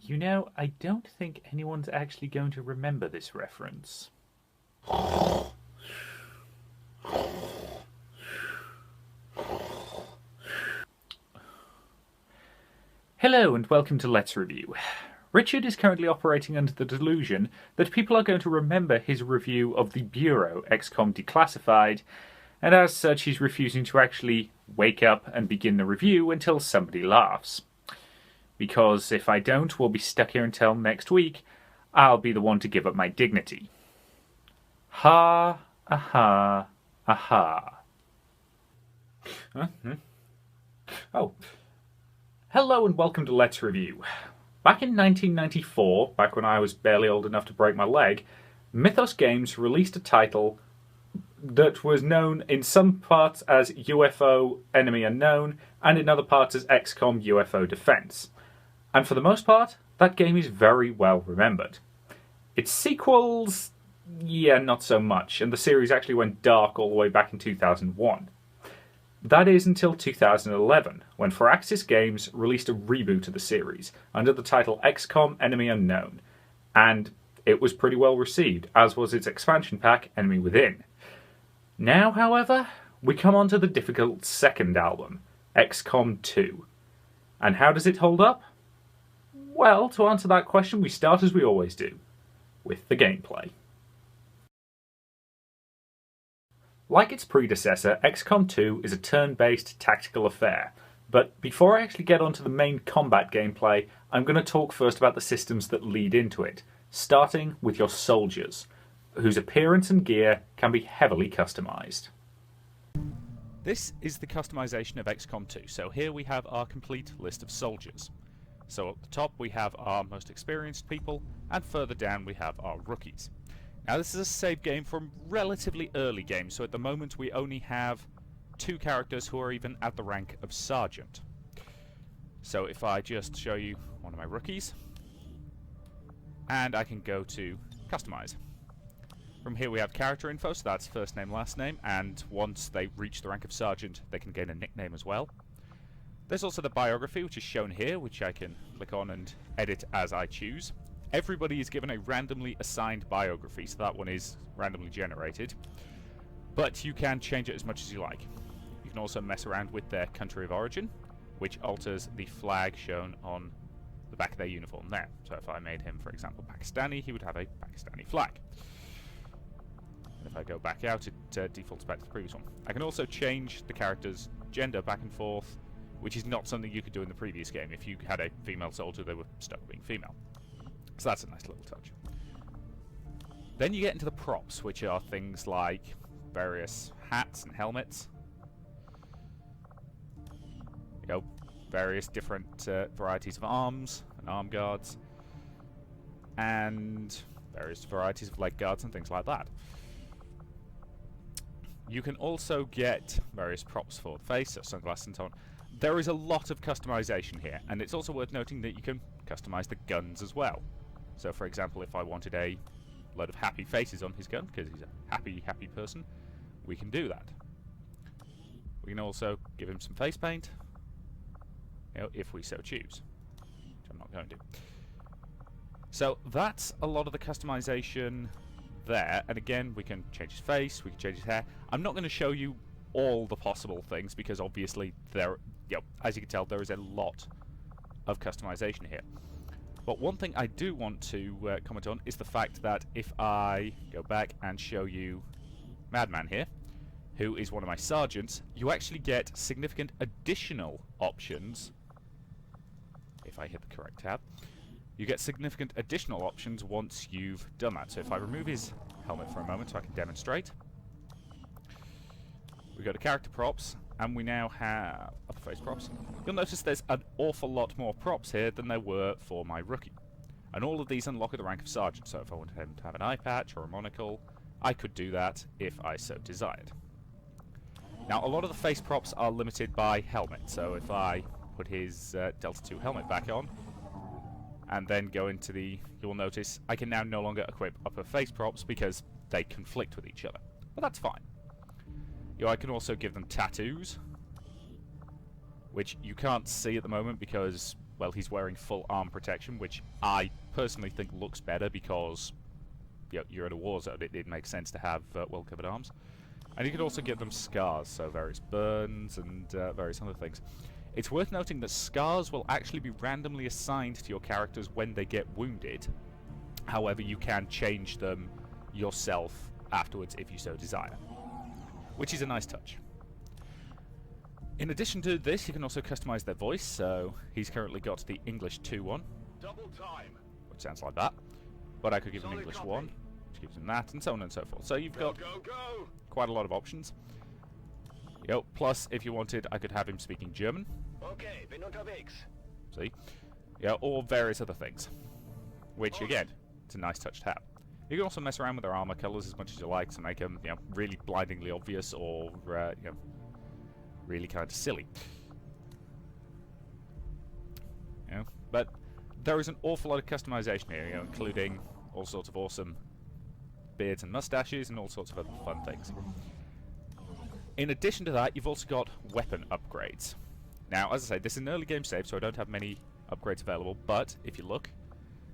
You know, I don't think anyone's actually going to remember this reference. Hello and welcome to Let's Review. Richard is currently operating under the delusion that people are going to remember his review of the Bureau Xcom Declassified, and as such he's refusing to actually wake up and begin the review until somebody laughs. Because if I don't, we'll be stuck here until next week. I'll be the one to give up my dignity. Ha, aha, aha. Oh. Hello and welcome to Let's Review. Back in 1994, back when I was barely old enough to break my leg, Mythos Games released a title that was known in some parts as UFO Enemy Unknown and in other parts as XCOM UFO Defense. And for the most part, that game is very well remembered. Its sequels, yeah, not so much, and the series actually went dark all the way back in 2001. That is until 2011, when Firaxis Games released a reboot of the series under the title XCOM Enemy Unknown, and it was pretty well received, as was its expansion pack, Enemy Within. Now, however, we come on to the difficult second album, XCOM 2. And how does it hold up? Well, to answer that question, we start as we always do, with the gameplay. Like its predecessor, XCOM 2 is a turn-based tactical affair, but before I actually get onto the main combat gameplay, I'm going to talk first about the systems that lead into it, starting with your soldiers, whose appearance and gear can be heavily customised. This is the customization of XCOM 2, so here we have our complete list of soldiers. So at the top we have our most experienced people, and further down we have our rookies. Now this is a save game from relatively early game, so at the moment we only have 2 characters who are even at the rank of Sergeant. So if I just show you one of my rookies, and I can go to Customize. From here we have character info, so that's first name, last name, and once they reach the rank of Sergeant they can gain a nickname as well. There's also the biography, which is shown here, which I can click on and edit as I choose. Everybody is given a randomly assigned biography, so that one is randomly generated. But you can change it as much as you like. You can also mess around with their country of origin, which alters the flag shown on the back of their uniform there. So if I made him, for example, Pakistani, he would have a Pakistani flag. And if I go back out, it defaults back to the previous one. I can also change the character's gender back and forth, which is not something you could do in the previous game. If you had a female soldier, they were stuck being female. So that's a nice little touch. Then you get into the props, which are things like various hats and helmets. You know, various different varieties of arms and arm guards. And various varieties of leg guards and things like that. You can also get various props for the face, so sunglasses and so on. There is a lot of customization here, and it's also worth noting that you can customize the guns as well. So for example, if I wanted a load of happy faces on his gun, because he's a happy person, we can do that. We can also give him some face paint, you know, if we so choose, which I'm not going to. So that's a lot of the customization there, and again, we can change his face, we can change his hair. I'm not going to show you all the possible things, because obviously as you can tell, there is a lot of customization here. But one thing I do want to comment on is the fact that if I go back and show you Madman here, who is one of my sergeants, you actually get significant additional options. If I hit the correct tab, you get significant additional options once you've done that. So if I remove his helmet for a moment so I can demonstrate, we go to character props, and we now have upperface props. You'll notice there's an awful lot more props here than there were for my rookie. And all of these unlock at the rank of Sergeant, so if I wanted him to have an eye patch or a monocle, I could do that if I so desired. Now, a lot of the face props are limited by helmet, so if I put his Delta 2 helmet back on, and then go into you'll notice I can now no longer equip upper face props because they conflict with each other. But that's fine. You know, I can also give them tattoos, which you can't see at the moment because well, he's wearing full arm protection, which I personally think looks better because you're in a war zone. It makes sense to have well-covered arms. And you can also give them scars, so various burns and various other things. It's worth noting that scars will actually be randomly assigned to your characters when they get wounded. However, you can change them yourself afterwards if you so desire, which is a nice touch. In addition to this, you can also customize their voice, so he's currently got the English 2 one, Double time. which sounds like that, but I could give him English 1, which gives him that, and so on and so forth. So you've got Go. quite a lot of options. Plus, if you wanted, I could have him speaking German, Okay, bin unterwegs. see? Or various other things, which, again, it's a nice touch to have. You can also mess around with their armor colors as much as you like to make them, really blindingly obvious or, really kind of silly. But there is an awful lot of customization here, including all sorts of awesome beards and mustaches and all sorts of other fun things. In addition to that, you've also got weapon upgrades. Now, as I say, this is an early game save, so I don't have many upgrades available, but if you look,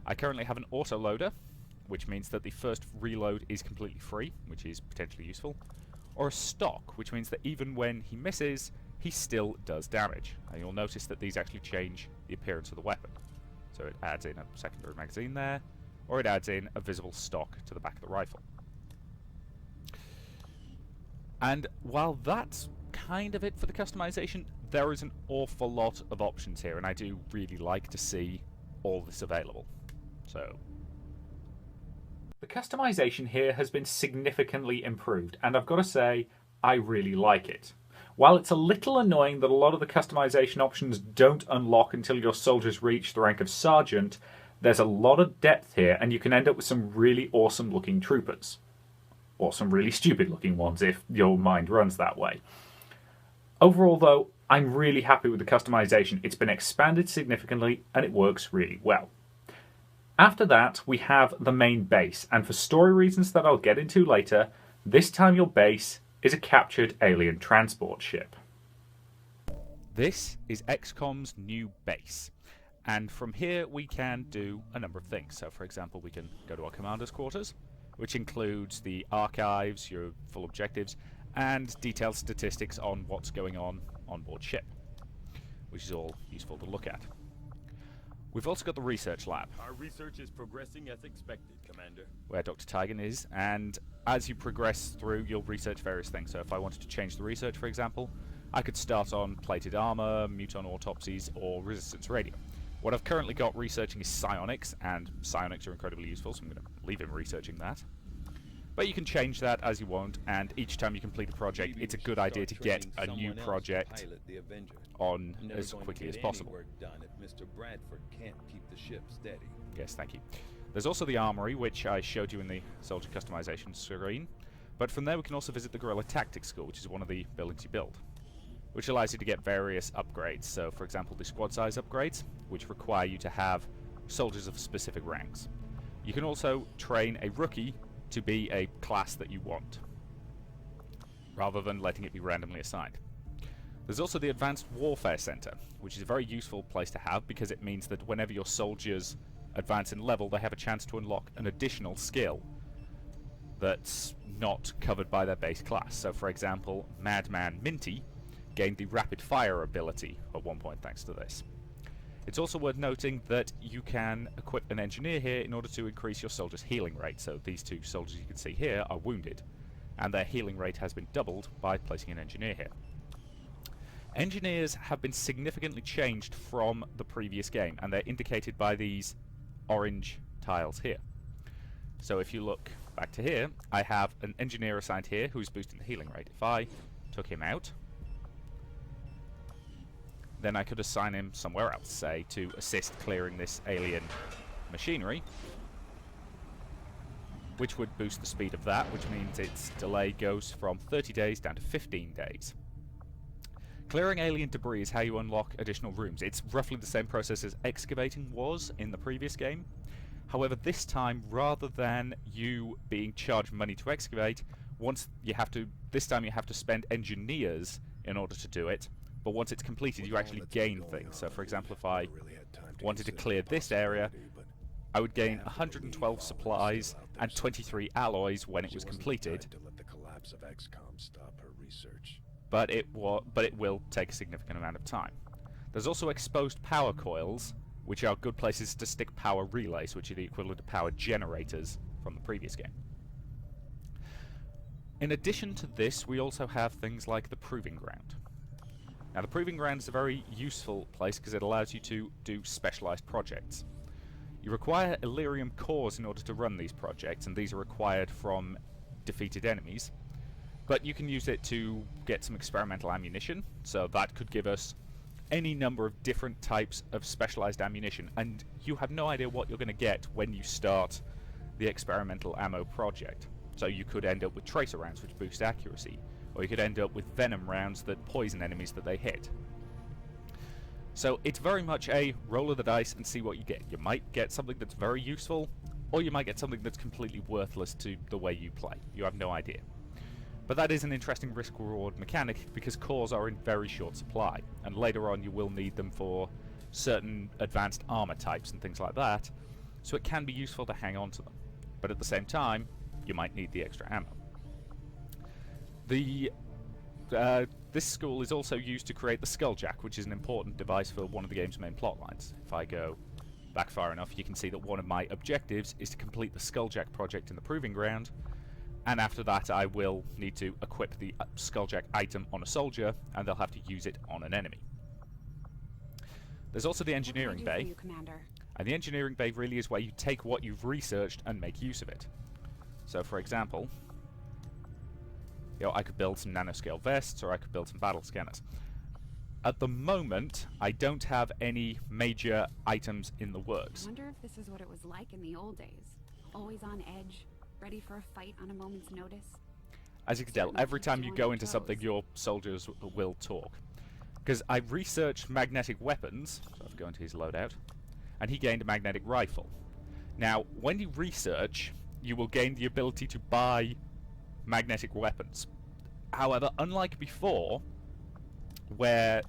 I currently have an auto-loader, which means that the first reload is completely free, which is potentially useful, or a stock, which means that even when he misses, he still does damage. And you'll notice that these actually change the appearance of the weapon. So it adds in a secondary magazine there, or it adds in a visible stock to the back of the rifle. And while that's kind of it for the customization, there is an awful lot of options here, and I do really like to see all this available. So The customization here has been significantly improved, and I've got to say, I really like it. While it's a little annoying that a lot of the customization options don't unlock until your soldiers reach the rank of sergeant, there's a lot of depth here, and you can end up with some really awesome looking troopers. Or some really stupid looking ones if your mind runs that way. Overall though, I'm really happy with the customization. It's been expanded significantly and it works really well. After that, we have the main base, and for story reasons that I'll get into later, this time your base is a captured alien transport ship. this is Xcom's new base. And from here we can do a number of things. So for example, we can go to our commander's quarters, which includes the archives, your full objectives, and detailed statistics on what's going on board ship, which is all useful to look at. We've also got the research lab. Our research is progressing as expected, Commander. Where Dr. Tigan is, and as you progress through, you'll research various things. So if I wanted to change the research, for example, I could start on plated armor, muton autopsies, or resistance radio. What I've currently got researching is psionics, and psionics are incredibly useful, so I'm going to leave him researching that. But you can change that as you want, and each time you complete a project, it's a good idea to get a new project on as quickly as possible. Mr. Bradford can't keep the ship steady. Yes, thank you. There's also the armory, which I showed you in the soldier customization screen. But from there we can also visit the Guerrilla Tactics School, which is one of the buildings you build, which allows you to get various upgrades. So, for example, the squad size upgrades, which require you to have soldiers of specific ranks. You can also train a rookie to be a class that you want, rather than letting it be randomly assigned. There's also the Advanced Warfare Center, which is a very useful place to have because it means that whenever your soldiers advance in level, they have a chance to unlock an additional skill that's not covered by their base class. So, for example, Madman Minty gained the Rapid Fire ability at one point thanks to this. It's also worth noting that you can equip an engineer here in order to increase your soldiers' healing rate. So these two soldiers you can see here are wounded, and their healing rate has been doubled by placing an engineer here. Engineers have been significantly changed from the previous game, and they're indicated by these orange tiles here. So if you look back to here, I have an engineer assigned here who's boosting the healing rate. If I took him out, then I could assign him somewhere else, say to assist clearing this alien machinery, which would boost the speed of that, which means its delay goes from 30 days down to 15 days. Clearing alien debris is how you unlock additional rooms. It's roughly the same process as excavating was in the previous game. However, this time, rather than you being charged money to excavate, this time you have to spend engineers in order to do it, but once it's completed, you actually gain things. So, for example, if I wanted to clear this area, I would gain 112 supplies and 23 alloys when it was completed. But it will take a significant amount of time. There's also exposed power coils, which are good places to stick power relays, which are the equivalent of power generators from the previous game. In addition to this, we also have things like the Proving Ground. Now, the Proving Ground is a very useful place because it allows you to do specialized projects. You require Illyrium cores in order to run these projects, and these are required from defeated enemies. But you can use it to get some experimental ammunition, so that could give us any number of different types of specialized ammunition, and you have no idea what you're going to get when you start the experimental ammo project. So you could end up with tracer rounds, which boost accuracy, or you could end up with venom rounds that poison enemies that they hit. So it's very much a roll of the dice and see what you get. You might get something that's very useful, or you might get something that's completely worthless to the way you play. You have no idea. But that is an interesting risk-reward mechanic because cores are in very short supply, and later on you will need them for certain advanced armor types and things like that, so it can be useful to hang on to them. But at the same time, you might need the extra ammo. This school is also used to create the Skulljack, which is an important device for one of the game's main plot lines. If I go back far enough, you can see that one of my objectives is to complete the Skulljack project in the Proving Ground, and after that I will need to equip the Skulljack item on a soldier, and they'll have to use it on an enemy. There's also the Engineering Bay, and the Engineering Bay really is where you take what you've researched and make use of it. So, for example, I could build some nanoscale vests, or I could build some battle scanners. At the moment, I don't have any major items in the works. I wonder if this is what it was like in the old days. Always on edge, ready for a fight on a moment's notice. As you can tell, every time you go into something, your soldiers will talk. Because I researched magnetic weapons, so I've gone to his loadout, and he gained a magnetic rifle. Now, when you research, you will gain the ability to buy magnetic weapons. However, unlike before, where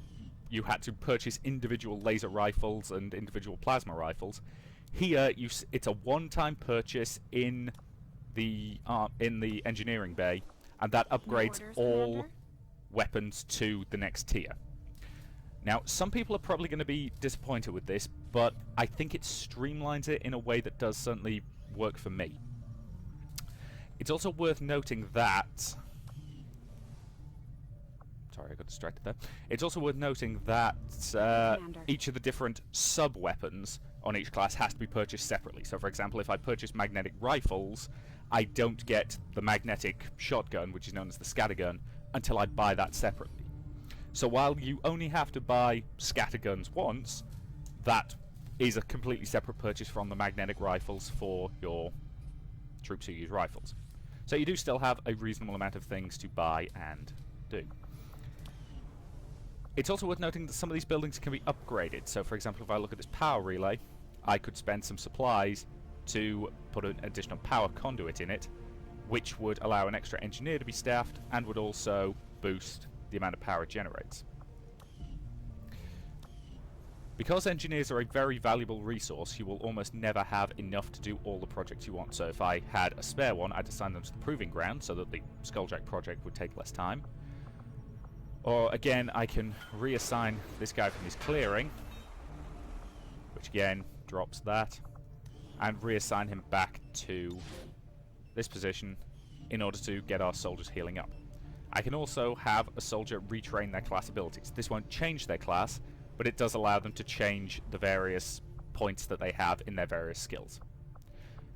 you had to purchase individual laser rifles and individual plasma rifles, here it's a one-time purchase in the Engineering Bay, and that upgrades all weapons to the next tier. Now, some people are probably going to be disappointed with this, but I think it streamlines it in a way that does certainly work for me. It's also worth noting that... Sorry, I got distracted there. It's also worth noting that each of the different sub-weapons on each class has to be purchased separately. So, for example, if I purchase magnetic rifles, I don't get the magnetic shotgun, which is known as the scattergun, until I buy that separately. So while you only have to buy scatterguns once, that is a completely separate purchase from the magnetic rifles for your troops who use rifles. So you do still have a reasonable amount of things to buy and do. It's also worth noting that some of these buildings can be upgraded. So, for example, if I look at this power relay, I could spend some supplies to put an additional power conduit in it, which would allow an extra engineer to be staffed and would also boost the amount of power it generates. Because engineers are a very valuable resource, you will almost never have enough to do all the projects you want. So if I had a spare one, I'd assign them to the Proving Ground so that the Skulljack project would take less time. Or again, I can reassign this guy from his clearing, which again drops that, and reassign him back to this position in order to get our soldiers healing up. I can also have a soldier retrain their class abilities. This won't change their class, but it does allow them to change the various points that they have in their various skills.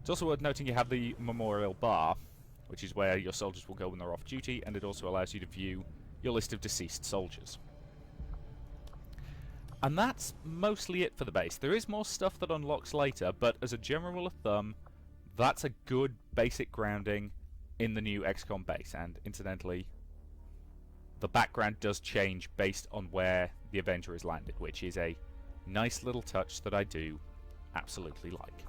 It's also worth noting you have the Memorial Bar, which is where your soldiers will go when they're off duty, and it also allows you to view your list of deceased soldiers. And that's mostly it for the base. There is more stuff that unlocks later, but as a general rule of thumb, that's a good basic grounding in the new XCOM base. And incidentally, the background does change based on where the Avenger is landed, which is a nice little touch that I do absolutely like.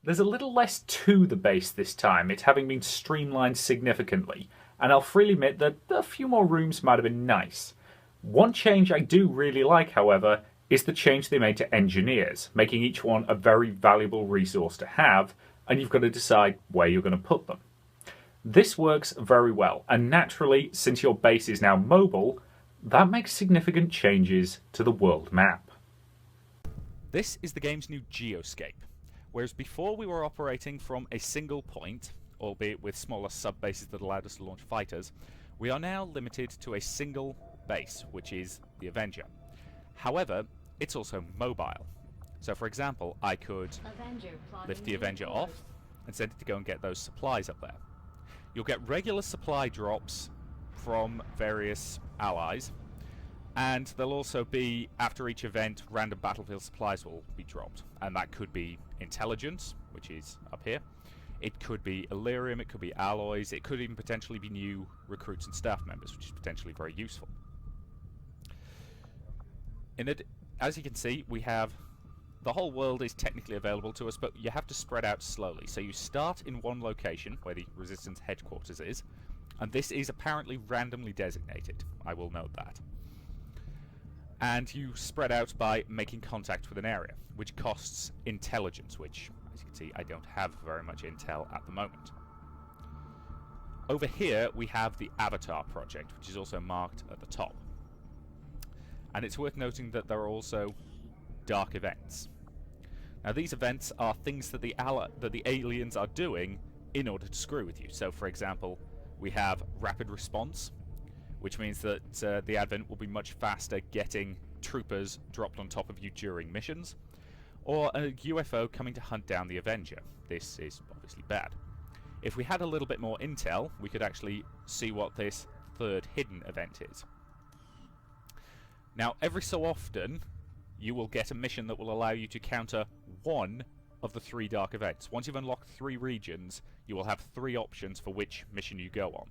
There's a little less to the base this time, it having been streamlined significantly, and I'll freely admit that a few more rooms might have been nice. One change I do really like, however, is the change they made to engineers, making each one a very valuable resource to have, and you've got to decide where you're going to put them. This works very well, and naturally, since your base is now mobile, that makes significant changes to the world map. This is the game's new geoscape, whereas before we were operating from a single point, albeit with smaller sub-bases that allowed us to launch fighters, we are now limited to a single base, which is the Avenger. However, it's also mobile. So for example, I could lift the Avenger off and send it to go and get those supplies up there. You'll get regular supply drops from various allies, and there'll also be, after each event, random battlefield supplies will be dropped. And that could be intelligence, which is up here. It could be Illyrium, it could be alloys, it could even potentially be new recruits and staff members, which is potentially very useful. As you can see, we have the whole world is technically available to us, but you have to spread out slowly. So you start in one location, where the Resistance headquarters is, and this is apparently randomly designated. I will note that. And you spread out by making contact with an area, which costs intelligence, which, as you can see, I don't have very much intel at the moment. Over here, we have the Avatar project, which is also marked at the top. And it's worth noting that there are also dark events. Now, these events are things that the aliens are doing in order to screw with you. So, for example, we have rapid response, which means that the Advent will be much faster getting troopers dropped on top of you during missions, or a UFO coming to hunt down the Avenger. This is obviously bad. If we had a little bit more intel, we could actually see what this third hidden event is. Now, every so often, you will get a mission that will allow you to counter one of the 3 dark events. Once you've unlocked 3 regions, you will have 3 options for which mission you go on.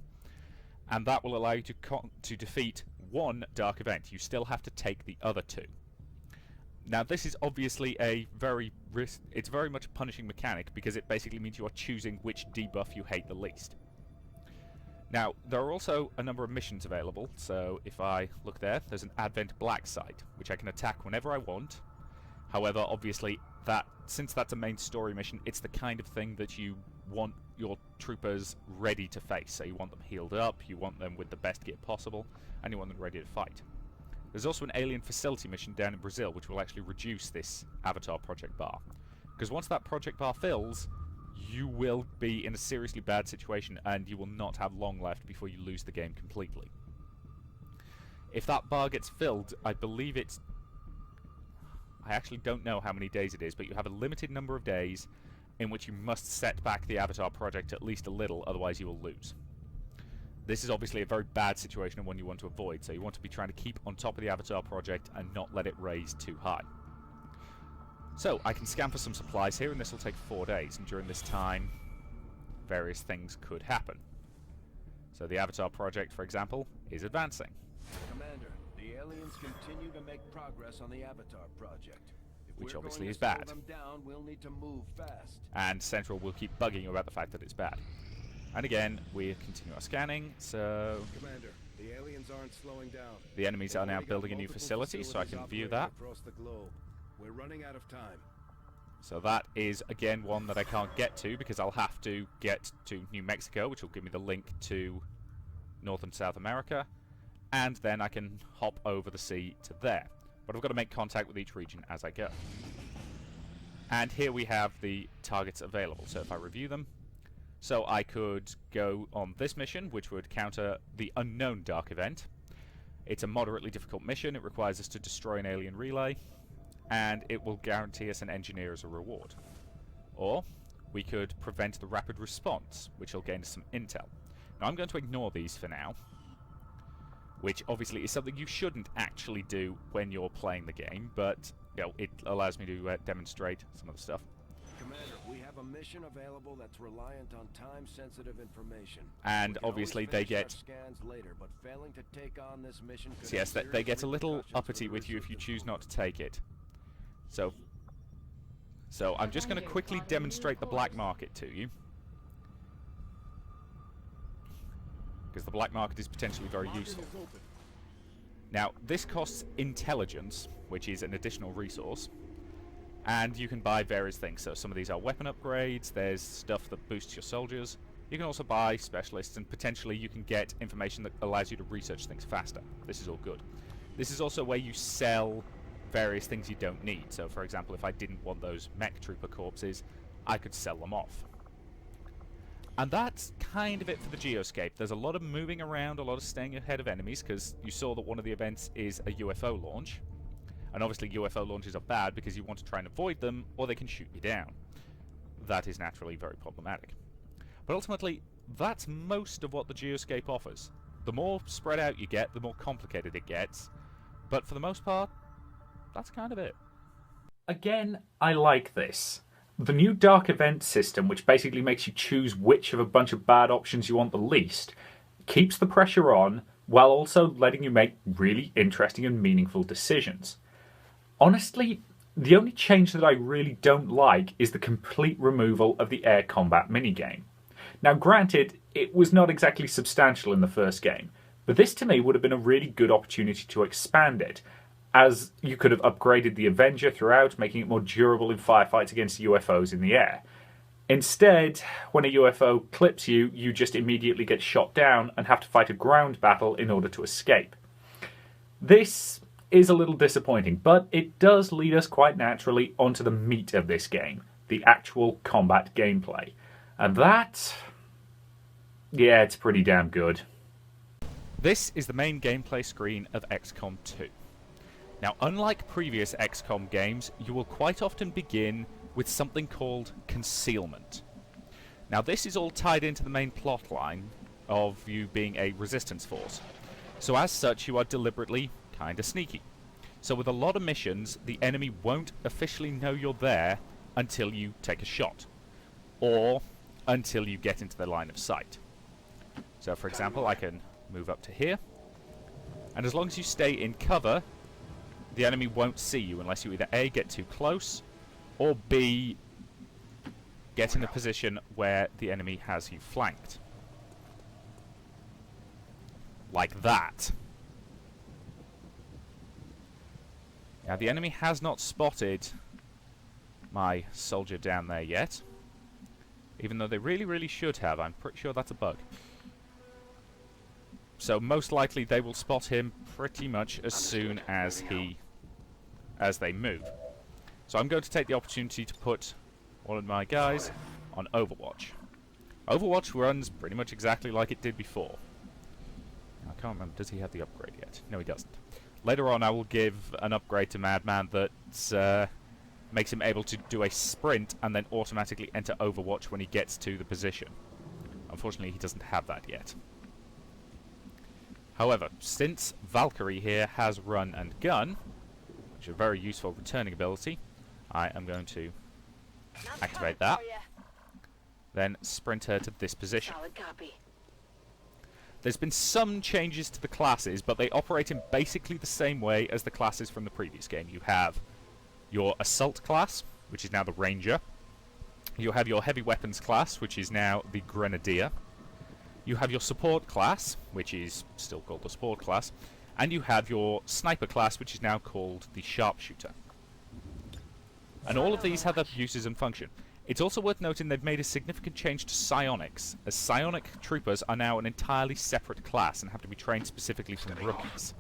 And that will allow you to defeat 1 dark event. You still have to take the other 2. Now, this is obviously it's very much a punishing mechanic, because it basically means you are choosing which debuff you hate the least. Now, there are also a number of missions available, so if I look there, there's an Advent Black site, which I can attack whenever I want. However, obviously, since that's a main story mission, it's the kind of thing that you want your troopers ready to face. So you want them healed up, you want them with the best gear possible, and you want them ready to fight. There's also an alien facility mission down in Brazil, which will actually reduce this Avatar project bar. Because once that project bar fills, you will be in a seriously bad situation, and you will not have long left before you lose the game completely. If that bar gets filled, I believe it's... I actually don't know how many days it is, but you have a limited number of days in which you must set back the Avatar project at least a little, otherwise you will lose. This is obviously a very bad situation and one you want to avoid, so you want to be trying to keep on top of the Avatar project and not let it raise too high. So, I can scan for some supplies here, and this will take 4 days, and during this time, various things could happen. So the Avatar project, for example, is advancing. Commander, the aliens continue to make progress on the Avatar project. If Which we're obviously going is to slow bad. them down, we'll need to move fast. And Central will keep bugging you about the fact that it's bad. And again, we continue our scanning, so... Commander, the aliens aren't slowing down. The enemies They've are now already got building a new multiple facility, so I can view facilities that. operating across the globe. We're running out of time. So that is, again, one that I can't get to because I'll have to get to New Mexico, which will give me the link to North and South America, and then I can hop over the sea to there. But I've got to make contact with each region as I go. And here we have the targets available, so if I review them. So I could go on this mission, which would counter the unknown dark event. It's a moderately difficult mission. It requires us to destroy an alien relay, and it will guarantee us an engineer as a reward. Or we could prevent the rapid response, which will gain us some intel. Now I'm going to ignore these for now, which obviously is something you shouldn't actually do when you're playing the game, but you know, it allows me to demonstrate some of the stuff. Commander, we have a mission available that's reliant on time-sensitive information. And We can obviously always they finish our get... scans later, but failing to take on this mission could So yes, have they get a serious little repercussions for uppity the with you if you research choose not to program. take it. So I'm just going to quickly demonstrate the black market to you, because the black market is potentially very useful. Now, this costs intelligence, which is an additional resource, and you can buy various things. So some of these are weapon upgrades, there's stuff that boosts your soldiers. You can also buy specialists, and potentially you can get information that allows you to research things faster. This is all good. This is also where you sell various things you don't need. So for example, if I didn't want those mech trooper corpses, I could sell them off. And that's kind of it for the geoscape. There's a lot of moving around, a lot of staying ahead of enemies, because you saw that one of the events is a UFO launch. And obviously UFO launches are bad because you want to try and avoid them, or they can shoot you down. That is naturally very problematic. But ultimately, that's most of what the geoscape offers. The more spread out you get, the more complicated it gets. But for the most part, that's kind of it. Again, I like this. The new dark event system, which basically makes you choose which of a bunch of bad options you want the least, keeps the pressure on while also letting you make really interesting and meaningful decisions. Honestly, the only change that I really don't like is the complete removal of the air combat minigame. Now granted, it was not exactly substantial in the first game, but this to me would have been a really good opportunity to expand it, as you could have upgraded the Avenger throughout, making it more durable in firefights against UFOs in the air. Instead, when a UFO clips you, you just immediately get shot down and have to fight a ground battle in order to escape. This is a little disappointing, but it does lead us quite naturally onto the meat of this game, the actual combat gameplay. And that, yeah, it's pretty damn good. This is the main gameplay screen of XCOM 2. Now, unlike previous XCOM games, you will quite often begin with something called concealment. Now, this is all tied into the main plot line of you being a resistance force. So as such, you are deliberately kinda sneaky. So with a lot of missions, the enemy won't officially know you're there until you take a shot, or until you get into their line of sight. So for example, I can move up to here, and as long as you stay in cover, the enemy won't see you unless you either A, get too close, or B, get in a position where the enemy has you flanked. Like that. Now, the enemy has not spotted my soldier down there yet, even though they really, really should have. I'm pretty sure that's a bug. So most likely they will spot him pretty much as soon as they move. So I'm going to take the opportunity to put one of my guys on Overwatch. Overwatch runs pretty much exactly like it did before. I can't remember, does he have the upgrade yet? No, he doesn't. Later on I will give an upgrade to Madman that makes him able to do a sprint and then automatically enter Overwatch when he gets to the position. Unfortunately, he doesn't have that yet. However, since Valkyrie here has run and gun, which is a very useful returning ability, I am going to activate that, then sprint her to this position. Solid copy. There's been some changes to the classes, but they operate in basically the same way as the classes from the previous game. You have your Assault class, which is now the Ranger. You have your Heavy Weapons class, which is now the Grenadier. You have your Support class, which is still called the Support class. And you have your Sniper class, which is now called the Sharpshooter. And all of these have their uses and function. It's also worth noting they've made a significant change to psionics, as psionic troopers are now an entirely separate class and have to be trained specifically from rookies.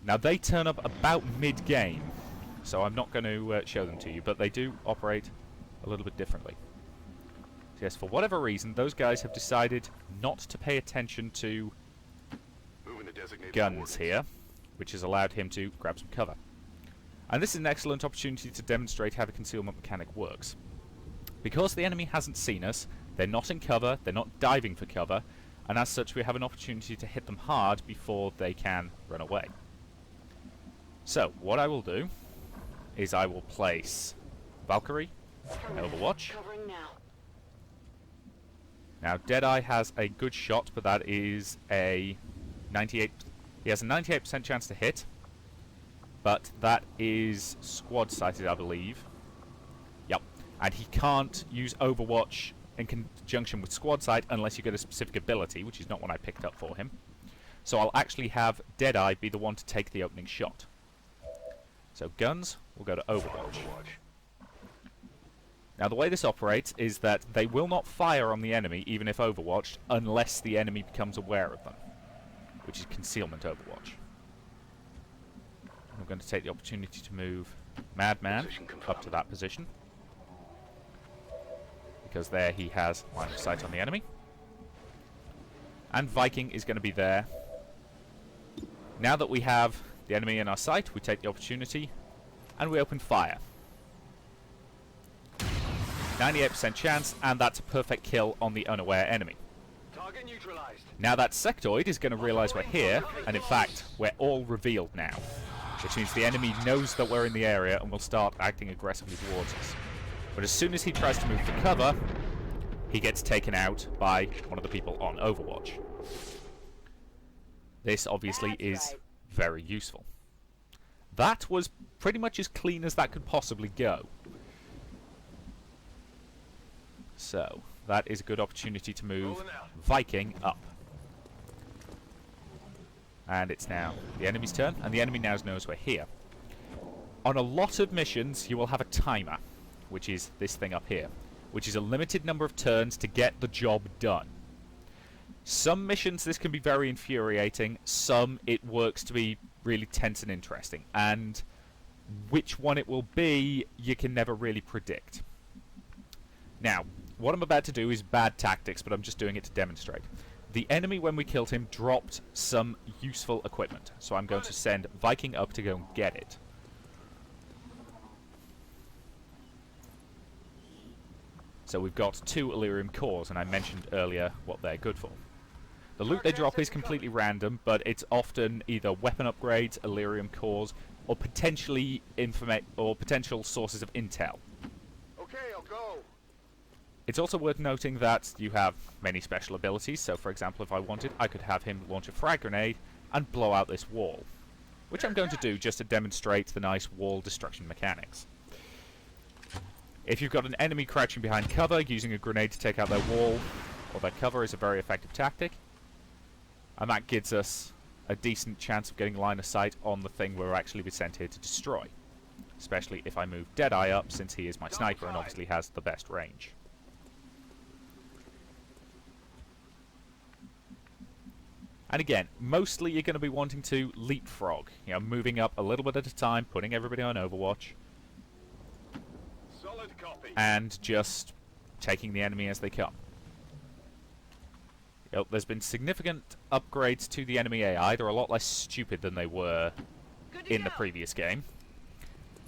Now they turn up about mid-game, so I'm not going to show them to you, but they do operate a little bit differently. So yes, for whatever reason, those guys have decided not to pay attention to guns here, which has allowed him to grab some cover. And this is an excellent opportunity to demonstrate how the concealment mechanic works. Because the enemy hasn't seen us, they're not in cover, they're not diving for cover, and as such we have an opportunity to hit them hard before they can run away. So, what I will do is I will place Valkyrie in Overwatch. Covering now. Now, Deadeye has a good shot, but that is a 98... He has a 98% chance to hit. But that is squad-sighted, I believe. Yep. And he can't use Overwatch in conjunction with squad sight unless you get a specific ability, which is not one I picked up for him. So I'll actually have Deadeye be the one to take the opening shot. So guns will go to Overwatch. Now the way this operates is that they will not fire on the enemy even if overwatched unless the enemy becomes aware of them, which is concealment Overwatch. I'm going to take the opportunity to move Madman up to that position, because there he has line of sight on the enemy. And Viking is going to be there. Now that we have the enemy in our sight, we take the opportunity and we open fire. 98% chance, and that's a perfect kill on the unaware enemy. Target neutralized. Now that sectoid is going to realise we're here, and in fact, we're all revealed now. Which means the enemy knows that we're in the area and will start acting aggressively towards us. But as soon as he tries to move for cover, he gets taken out by one of the people on Overwatch. This obviously is very useful. That was pretty much as clean as that could possibly go. So, that is a good opportunity to move Viking up. And it's now the enemy's turn, and the enemy now knows we're here. On a lot of missions, you will have a timer, which is this thing up here, which is a limited number of turns to get the job done. Some missions this can be very infuriating, some it works to be really tense and interesting, and which one it will be, you can never really predict. Now, what I'm about to do is bad tactics, but I'm just doing it to demonstrate. The enemy, when we killed him, dropped some useful equipment, so I'm going to send Viking up to go and get it. So we've got 2 Elerium cores, and I mentioned earlier what they're good for. The loot they drop is completely random, but it's often either weapon upgrades, Elerium cores, or potentially potential sources of intel. Okay, I'll go. It's also worth noting that you have many special abilities, so for example if I wanted, I could have him launch a frag grenade and blow out this wall, which I'm going to do just to demonstrate the nice wall destruction mechanics. If you've got an enemy crouching behind cover, using a grenade to take out their wall or their cover is a very effective tactic, and that gives us a decent chance of getting line of sight on the thing we're actually sent here to destroy, especially if I move Deadeye up, since he is my sniper and obviously has the best range. And again, mostly you're going to be wanting to leapfrog, you know, moving up a little bit at a time, putting everybody on Overwatch, Solid copy. and just taking the enemy as they come. Yep, there's been significant upgrades to the enemy AI. They're a lot less stupid than they were in the previous game.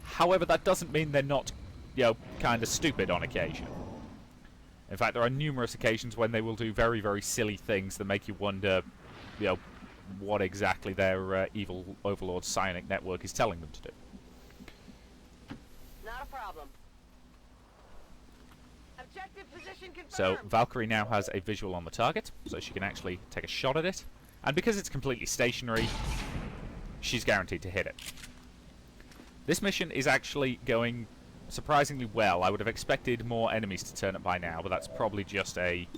However, that doesn't mean they're not, you know, kind of stupid on occasion. In fact, there are numerous occasions when they will do very, very silly things that make you wonder, you know, what exactly their evil overlord psionic network is telling them to do. Not a problem. Objective position confirmed. So Valkyrie now has a visual on the target, so she can actually take a shot at it. And because it's completely stationary, she's guaranteed to hit it. This mission is actually going surprisingly well. I would have expected more enemies to turn up by now, but that's probably just a...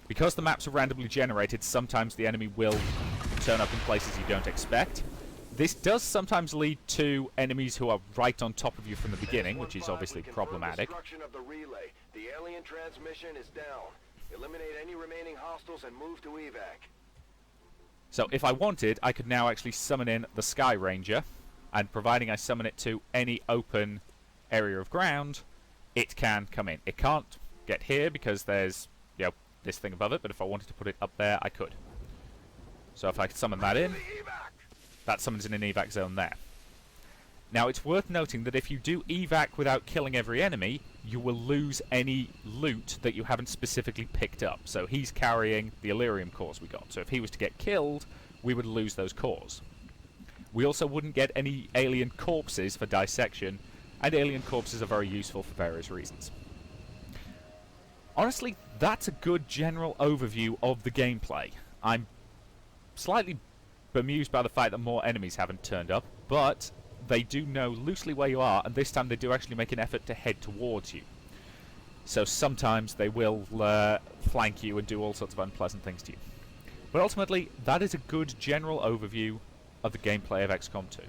Because the maps are randomly generated, sometimes the enemy will turn up in places you don't expect. This does sometimes lead to enemies who are right on top of you from the beginning, which is obviously problematic. Destruction of the relay. The alien transmission is down. Eliminate any remaining hostiles and move to evac. So if I wanted, I could now actually summon in the Sky Ranger, and providing I summon it to any open area of ground, it can come in. It can't get here because there's, you know, this thing above it, but if I wanted to put it up there, I could. So if I could summon that in, that summons in an evac zone there. Now it's worth noting that if you do evac without killing every enemy, you will lose any loot that you haven't specifically picked up. So he's carrying the Elerium cores we got, so if he was to get killed, we would lose those cores. We also wouldn't get any alien corpses for dissection, and alien corpses are very useful for various reasons. Honestly, that's a good general overview of the gameplay. I'm slightly bemused by the fact that more enemies haven't turned up, but they do know loosely where you are, and this time they do actually make an effort to head towards you. So sometimes they will flank you and do all sorts of unpleasant things to you. But ultimately, that is a good general overview of the gameplay of XCOM 2.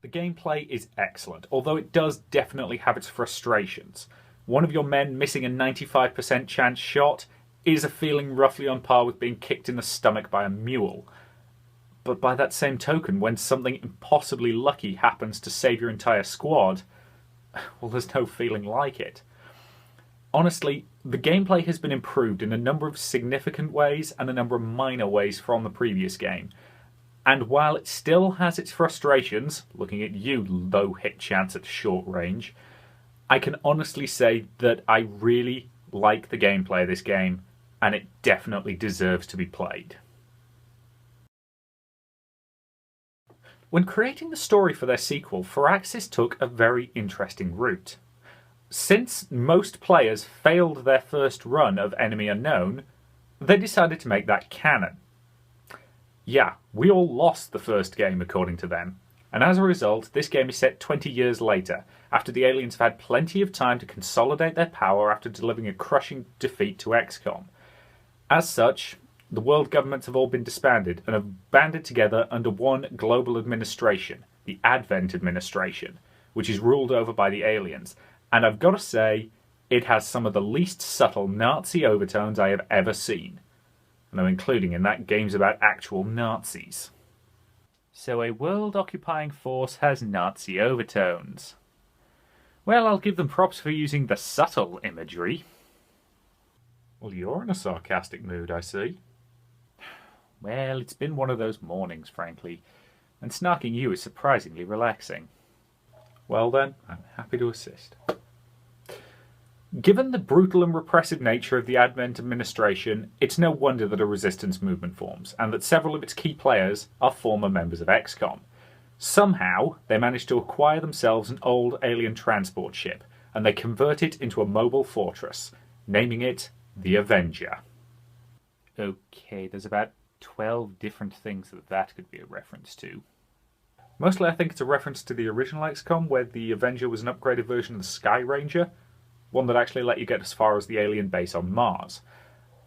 The gameplay is excellent, although it does definitely have its frustrations. One of your men missing a 95% chance shot is a feeling roughly on par with being kicked in the stomach by a mule. But by that same token, when something impossibly lucky happens to save your entire squad, well, there's no feeling like it. Honestly, the gameplay has been improved in a number of significant ways and a number of minor ways from the previous game. And while it still has its frustrations, looking at you, low hit chance at short range, I can honestly say that I really like the gameplay of this game, and it definitely deserves to be played. When creating the story for their sequel, Firaxis took a very interesting route. Since most players failed their first run of Enemy Unknown, they decided to make that canon. Yeah, we all lost the first game according to them, and as a result, this game is set 20 years later, after the aliens have had plenty of time to consolidate their power after delivering a crushing defeat to Xcom. As such, the world governments have all been disbanded and have banded together under one global administration, the Advent Administration, which is ruled over by the aliens. And I've got to say, it has some of the least subtle Nazi overtones I have ever seen. And I'm including in that games about actual Nazis. So a world-occupying force has Nazi overtones. Well, I'll give them props for using the subtle imagery. Well, you're in a sarcastic mood, I see. Well, it's been one of those mornings, frankly, and snarking you is surprisingly relaxing. Well then, I'm happy to assist. Given the brutal and repressive nature of the Advent administration, it's no wonder that a resistance movement forms, and that several of its key players are former members of Xcom. Somehow, they managed to acquire themselves an old alien transport ship, and they convert it into a mobile fortress, naming it the Avenger. Okay, there's about 12 different things that could be a reference to. Mostly I think it's a reference to the original XCOM, where the Avenger was an upgraded version of the Sky Ranger, one that actually let you get as far as the alien base on Mars.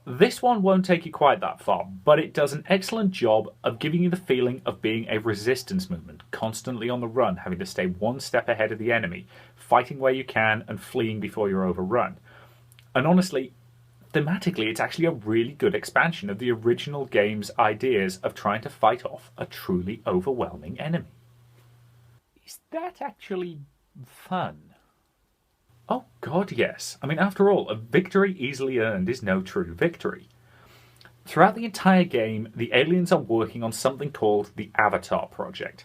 This one won't take you quite that far, but it does an excellent job of giving you the feeling of being a resistance movement, constantly on the run, having to stay one step ahead of the enemy, fighting where you can and fleeing before you're overrun. And honestly, thematically, it's actually a really good expansion of the original game's ideas of trying to fight off a truly overwhelming enemy. Is that actually fun? Oh god, yes. I mean, after all, a victory easily earned is no true victory. Throughout the entire game, the aliens are working on something called the Avatar Project.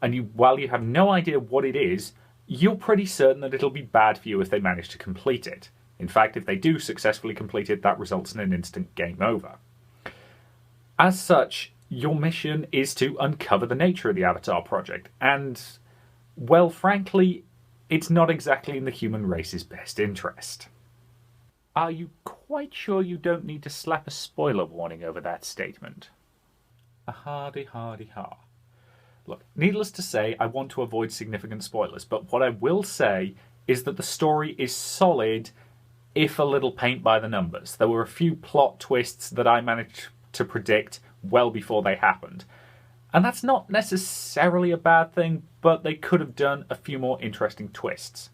And while you have no idea what it is, you're pretty certain that it'll be bad for you if they manage to complete it. In fact, if they do successfully complete it, that results in an instant game over. As such, your mission is to uncover the nature of the Avatar Project, and, well, frankly, it's not exactly in the human race's best interest. Are you quite sure you don't need to slap a spoiler warning over that statement? A hardy ha. Look, needless to say, I want to avoid significant spoilers, but what I will say is that the story is solid, if a little paint by the numbers. There were a few plot twists that I managed to predict well before they happened. And that's not necessarily a bad thing, but they could have done a few more interesting twists.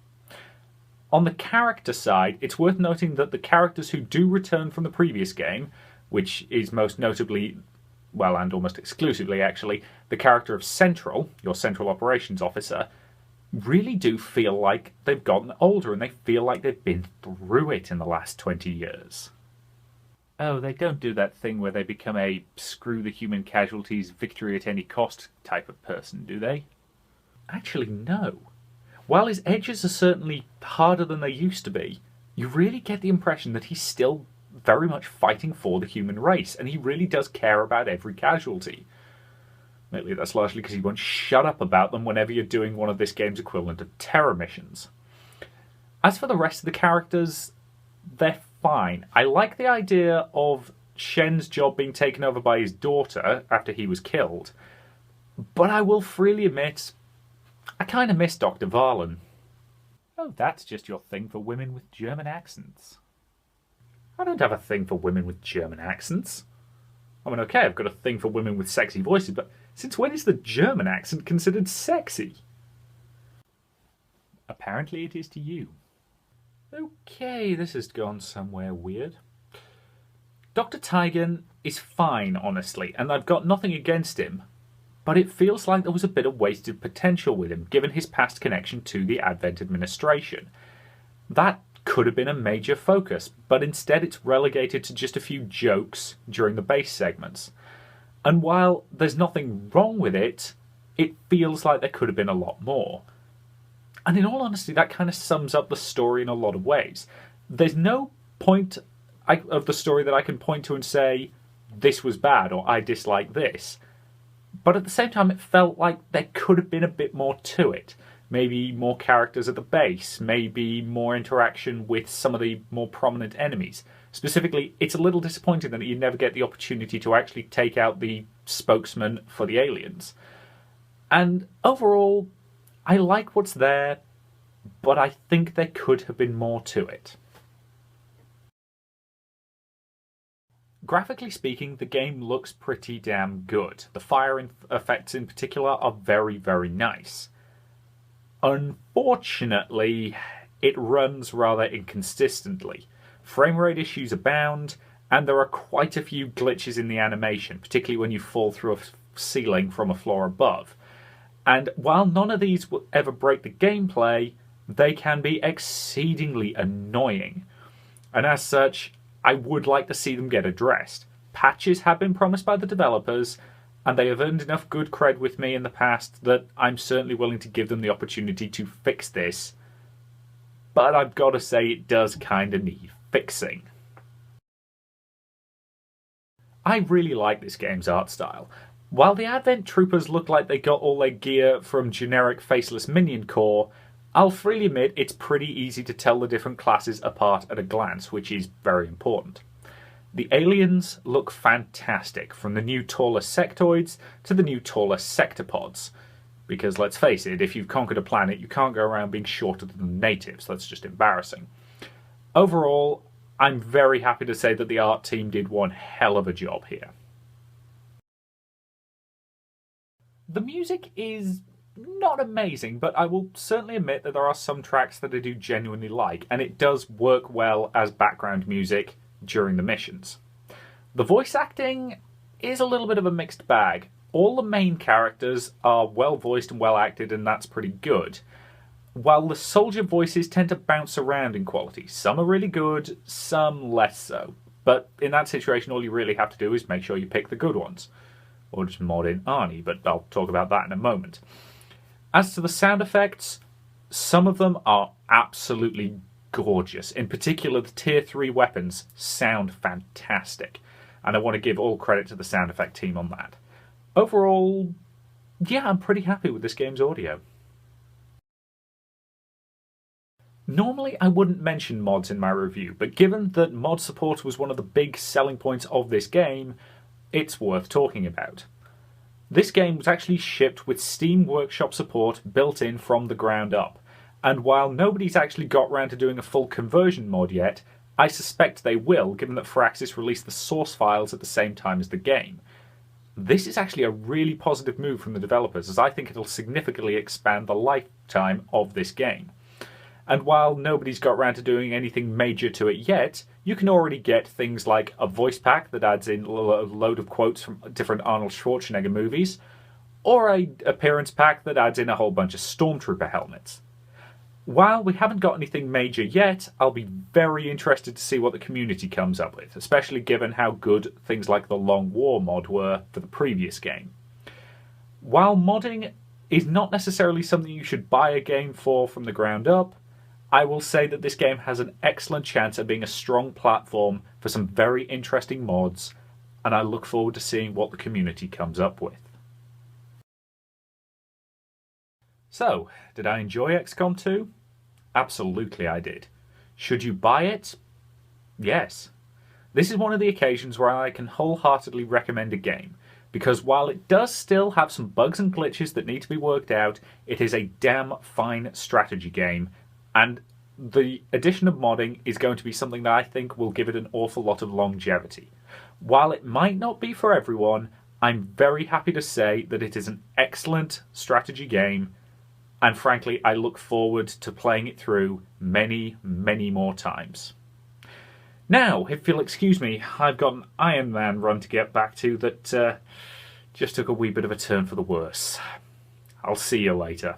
On the character side, it's worth noting that the characters who do return from the previous game, which is most notably, well, and almost exclusively actually, the character of Central, your Central Operations Officer, really do feel like they've gotten older and they feel like they've been through it in the last 20 years. Oh, they don't do that thing where they become a screw the human casualties, victory at any cost type of person, do they? Actually, no. While his edges are certainly harder than they used to be, you really get the impression that he's still very much fighting for the human race, and he really does care about every casualty. Lately, that's largely because he won't shut up about them whenever you're doing one of this game's equivalent of terror missions. As for the rest of the characters, they're fine. I like the idea of Shen's job being taken over by his daughter after he was killed, but I will freely admit, I kind of miss Dr. Vahlen. Oh, that's just your thing for women with German accents. I don't have a thing for women with German accents. I mean, okay, I've got a thing for women with sexy voices, but since when is the German accent considered sexy? Apparently it is to you. Okay, this has gone somewhere weird. Dr. Tigan is fine, honestly, and I've got nothing against him, but it feels like there was a bit of wasted potential with him, given his past connection to the Advent administration. That could have been a major focus, but instead it's relegated to just a few jokes during the base segments. And while there's nothing wrong with it, it feels like there could have been a lot more. And in all honesty, that kind of sums up the story in a lot of ways. There's no point of the story that I can point to and say, this was bad, or I dislike this. But at the same time, it felt like there could have been a bit more to it. Maybe more characters at the base, maybe more interaction with some of the more prominent enemies. Specifically, it's a little disappointing that you never get the opportunity to actually take out the spokesman for the aliens. And overall, I like what's there, but I think there could have been more to it. Graphically speaking, the game looks pretty damn good. The fire effects in particular are very, very nice. Unfortunately, it runs rather inconsistently. Frame rate issues abound, and there are quite a few glitches in the animation, particularly when you fall through a ceiling from a floor above. And while none of these will ever break the gameplay, they can be exceedingly annoying. And as such, I would like to see them get addressed. Patches have been promised by the developers, and they have earned enough good cred with me in the past that I'm certainly willing to give them the opportunity to fix this. But I've got to say, it does kind of need fixing. I really like this game's art style. While the Advent Troopers look like they got all their gear from generic faceless minion core, I'll freely admit it's pretty easy to tell the different classes apart at a glance, which is very important. The aliens look fantastic, from the new taller sectoids to the new taller sectopods. Because let's face it, if you've conquered a planet, you can't go around being shorter than the natives. That's just embarrassing. Overall, I'm very happy to say that the art team did one hell of a job here. The music is not amazing, but I will certainly admit that there are some tracks that I do genuinely like, and it does work well as background music during the missions. The voice acting is a little bit of a mixed bag. All the main characters are well voiced and well acted, and that's pretty good. While the soldier voices tend to bounce around in quality. Some are really good, some less so. But in that situation, all you really have to do is make sure you pick the good ones. Or just mod in Arnie, but I'll talk about that in a moment. As to the sound effects, some of them are absolutely gorgeous. In particular, the Tier 3 weapons sound fantastic. And I want to give all credit to the sound effect team on that. Overall, yeah, I'm pretty happy with this game's audio. Normally, I wouldn't mention mods in my review, but given that mod support was one of the big selling points of this game, it's worth talking about. This game was actually shipped with Steam Workshop support built in from the ground up, and while nobody's actually got round to doing a full conversion mod yet, I suspect they will, given that Firaxis released the source files at the same time as the game. This is actually a really positive move from the developers, as I think it'll significantly expand the lifetime of this game. And while nobody's got round to doing anything major to it yet, you can already get things like a voice pack that adds in a load of quotes from different Arnold Schwarzenegger movies, or an appearance pack that adds in a whole bunch of Stormtrooper helmets. While we haven't got anything major yet, I'll be very interested to see what the community comes up with, especially given how good things like the Long War mod were for the previous game. While modding is not necessarily something you should buy a game for from the ground up, I will say that this game has an excellent chance at being a strong platform for some very interesting mods, and I look forward to seeing what the community comes up with. So, did I enjoy XCOM 2? Absolutely I did. Should you buy it? Yes. This is one of the occasions where I can wholeheartedly recommend a game, because while it does still have some bugs and glitches that need to be worked out, it is a damn fine strategy game, and the addition of modding is going to be something that I think will give it an awful lot of longevity. While it might not be for everyone, I'm very happy to say that it is an excellent strategy game, and frankly, I look forward to playing it through many, many more times. Now, if you'll excuse me, I've got an Iron Man run to get back to that just took a wee bit of a turn for the worse. I'll see you later.